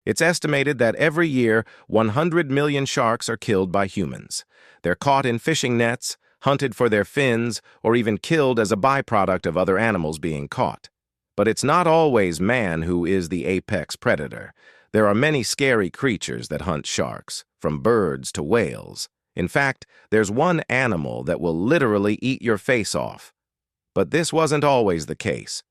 It's estimated that every year 100 million sharks are killed by humans. They're caught in fishing nets, hunted for their fins, or even killed as a byproduct of other animals being caught. But it's not always man who is the apex predator. There are many scary creatures that hunt sharks, from birds to whales. In fact, there's one animal that will literally eat your face off. But this wasn't always the case.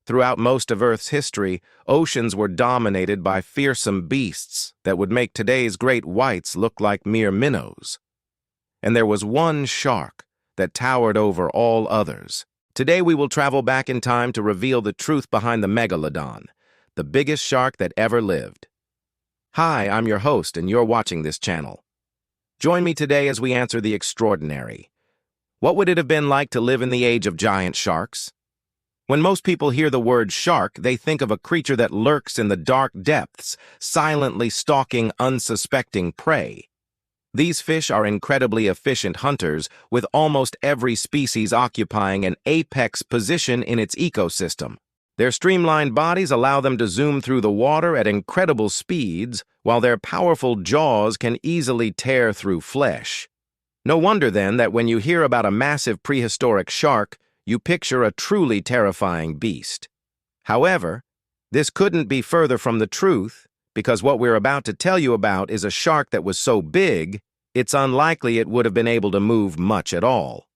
Throughout most of Earth's history, oceans were dominated by fearsome beasts that would make today's great whites look like mere minnows. And there was one shark that towered over all others. Today we will travel back in time to reveal the truth behind the Megalodon, the biggest shark that ever lived. Hi, I'm your host, and you're watching this channel. Join me today as we answer the extraordinary. What would it have been like to live in the age of giant sharks? When most people hear the word shark, they think of a creature that lurks in the dark depths, silently stalking unsuspecting prey. These fish are incredibly efficient hunters, with almost every species occupying an apex position in its ecosystem. Their streamlined bodies allow them to zoom through the water at incredible speeds, while their powerful jaws can easily tear through flesh. No wonder, then, that when you hear about a massive prehistoric shark, you picture a truly terrifying beast. However, this couldn't be further from the truth, because what we're about to tell you about is a shark that was so big, it's unlikely it would have been able to move much at all.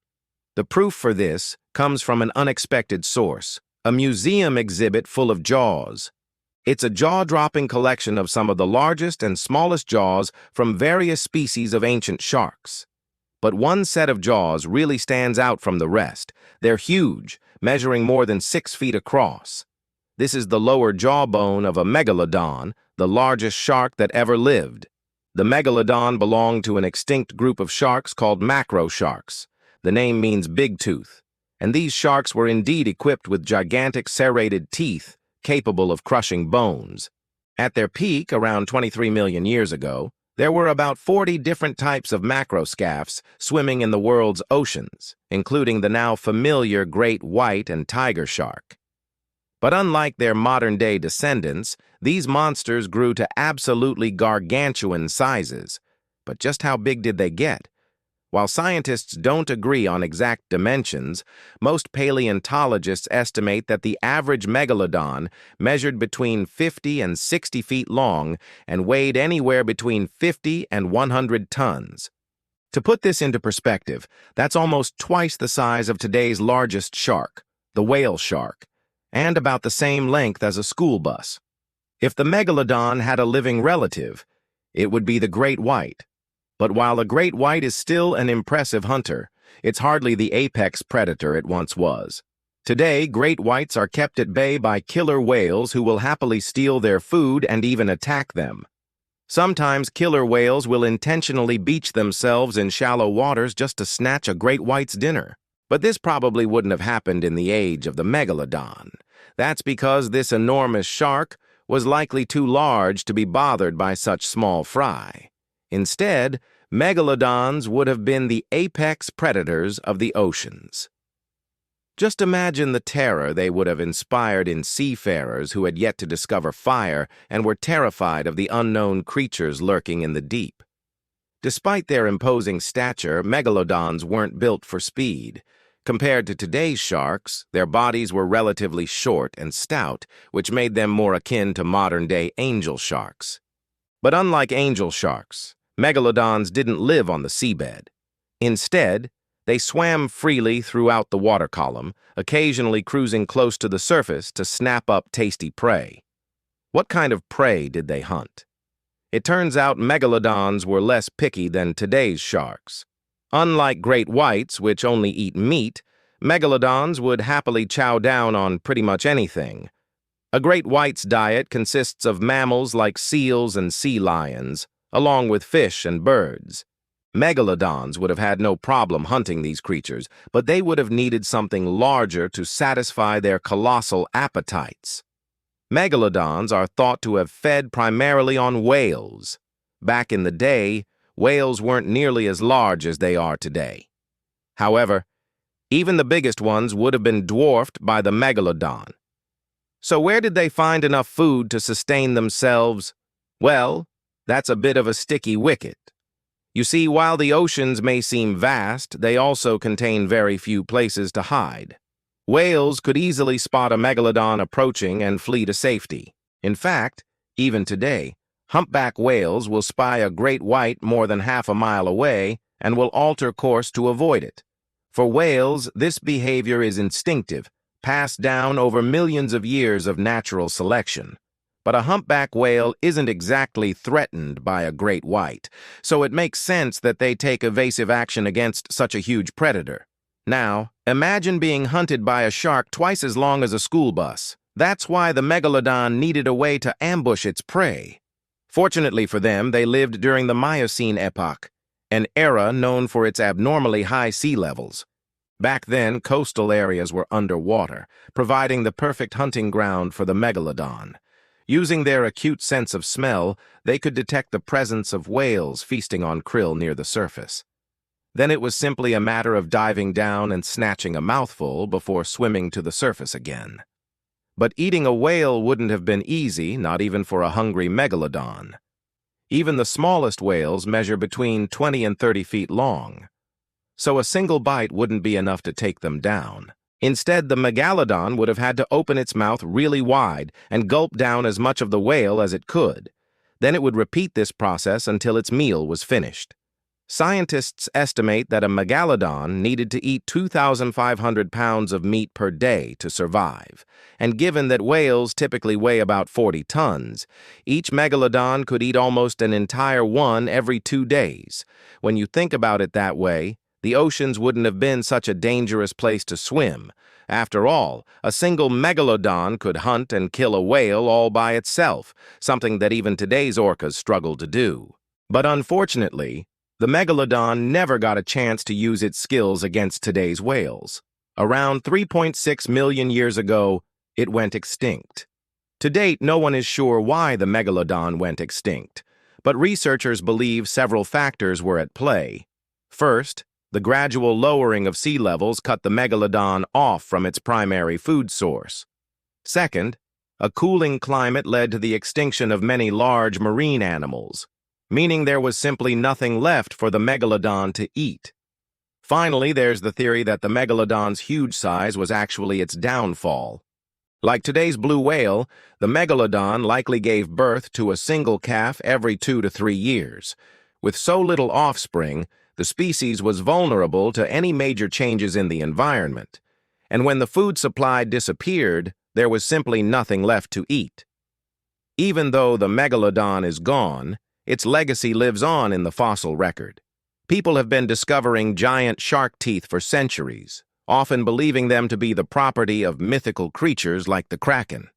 The proof for this comes from an unexpected source, a museum exhibit full of jaws. It's a jaw-dropping collection of some of the largest and smallest jaws from various species of ancient sharks. But one set of jaws really stands out from the rest. They're huge, measuring more than 6 feet across. This is the lower jawbone of a megalodon, the largest shark that ever lived. The megalodon belonged to an extinct group of sharks called macro sharks. The name means big tooth, and these sharks were indeed equipped with gigantic serrated teeth capable of crushing bones. At their peak, around 23 million years ago, there were about 40 different types of macroscaphs swimming in the world's oceans, including the now familiar great white and tiger shark. But unlike their modern-day descendants, these monsters grew to absolutely gargantuan sizes. But just how big did they get? While scientists don't agree on exact dimensions, most paleontologists estimate that the average megalodon measured between 50 and 60 feet long and weighed anywhere between 50 and 100 tons. To put this into perspective, that's almost twice the size of today's largest shark, the whale shark, and about the same length as a school bus. If the megalodon had a living relative, it would be the great white. But while a great white is still an impressive hunter, it's hardly the apex predator it once was. Today, great whites are kept at bay by killer whales who will happily steal their food and even attack them. Sometimes killer whales will intentionally beach themselves in shallow waters just to snatch a great white's dinner. But this probably wouldn't have happened in the age of the megalodon. That's because this enormous shark was likely too large to be bothered by such small fry. Instead, megalodons would have been the apex predators of the oceans. Just imagine the terror they would have inspired in seafarers who had yet to discover fire and were terrified of the unknown creatures lurking in the deep. Despite their imposing stature, megalodons weren't built for speed. Compared to today's sharks, their bodies were relatively short and stout, which made them more akin to modern-day angel sharks. But unlike angel sharks, megalodons didn't live on the seabed. Instead, they swam freely throughout the water column, occasionally cruising close to the surface to snap up tasty prey. What kind of prey did they hunt? It turns out megalodons were less picky than today's sharks. Unlike great whites, which only eat meat, megalodons would happily chow down on pretty much anything. A great white's diet consists of mammals like seals and sea lions, along with fish and birds. Megalodons would have had no problem hunting these creatures, but they would have needed something larger to satisfy their colossal appetites. Megalodons are thought to have fed primarily on whales. Back in the day, whales weren't nearly as large as they are today. However, even the biggest ones would have been dwarfed by the megalodon. So where did they find enough food to sustain themselves? Well, that's a bit of a sticky wicket. You see, while the oceans may seem vast, they also contain very few places to hide. Whales could easily spot a megalodon approaching and flee to safety. In fact, even today, humpback whales will spy a great white more than half a mile away and will alter course to avoid it. For whales, this behavior is instinctive, passed down over millions of years of natural selection. But a humpback whale isn't exactly threatened by a great white, so it makes sense that they take evasive action against such a huge predator. Now, imagine being hunted by a shark twice as long as a school bus. That's why the megalodon needed a way to ambush its prey. Fortunately for them, they lived during the Miocene epoch, an era known for its abnormally high sea levels. Back then, coastal areas were underwater, providing the perfect hunting ground for the megalodon. Using their acute sense of smell, they could detect the presence of whales feasting on krill near the surface. Then it was simply a matter of diving down and snatching a mouthful before swimming to the surface again. But eating a whale wouldn't have been easy, not even for a hungry megalodon. Even the smallest whales measure between 20 and 30 feet long, so a single bite wouldn't be enough to take them down. Instead, the megalodon would have had to open its mouth really wide and gulp down as much of the whale as it could. Then it would repeat this process until its meal was finished. Scientists estimate that a megalodon needed to eat 2,500 pounds of meat per day to survive, and given that whales typically weigh about 40 tons, each megalodon could eat almost an entire one every 2 days. When you think about it that way, the oceans wouldn't have been such a dangerous place to swim. After all, a single megalodon could hunt and kill a whale all by itself, something that even today's orcas struggle to do. But unfortunately, the megalodon never got a chance to use its skills against today's whales. Around 3.6 million years ago, it went extinct. To date, no one is sure why the megalodon went extinct, but researchers believe several factors were at play. First, the gradual lowering of sea levels cut the megalodon off from its primary food source. Second, a cooling climate led to the extinction of many large marine animals, meaning there was simply nothing left for the megalodon to eat. Finally, there's the theory that the megalodon's huge size was actually its downfall. Like today's blue whale, the megalodon likely gave birth to a single calf every 2 to 3 years. With so little offspring, the species was vulnerable to any major changes in the environment, and when the food supply disappeared, there was simply nothing left to eat. Even though the megalodon is gone, its legacy lives on in the fossil record. People have been discovering giant shark teeth for centuries, often believing them to be the property of mythical creatures like the kraken.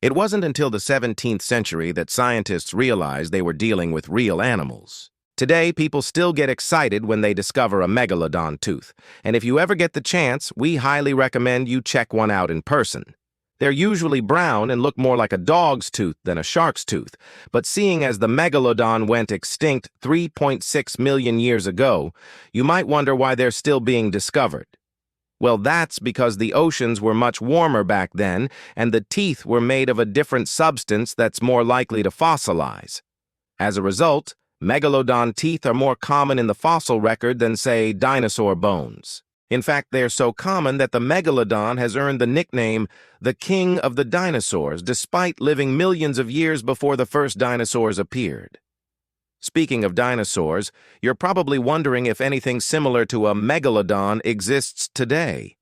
It wasn't until the 17th century that scientists realized they were dealing with real animals. Today, people still get excited when they discover a megalodon tooth, and if you ever get the chance, we highly recommend you check one out in person. They're usually brown and look more like a dog's tooth than a shark's tooth, but seeing as the megalodon went extinct 3.6 million years ago, you might wonder why they're still being discovered. Well, that's because the oceans were much warmer back then, and the teeth were made of a different substance that's more likely to fossilize. As a result, megalodon teeth are more common in the fossil record than, say, dinosaur bones. In fact, they're so common that the megalodon has earned the nickname the king of the dinosaurs, despite living millions of years before the first dinosaurs appeared. Speaking of dinosaurs, you're probably wondering if anything similar to a megalodon exists today.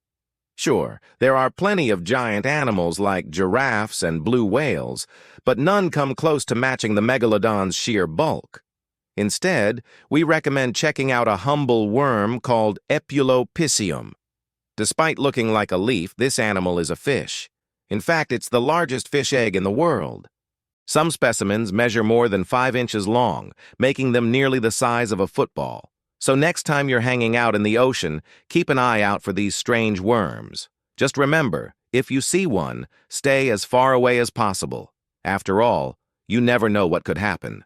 Sure, there are plenty of giant animals like giraffes and blue whales, but none come close to matching the megalodon's sheer bulk. Instead, we recommend checking out a humble worm called Epulopicium. Despite looking like a leaf, this animal is a fish. In fact, it's the largest fish egg in the world. Some specimens measure more than 5 inches long, making them nearly the size of a football. So next time you're hanging out in the ocean, keep an eye out for these strange worms. Just remember, if you see one, stay as far away as possible. After all, you never know what could happen.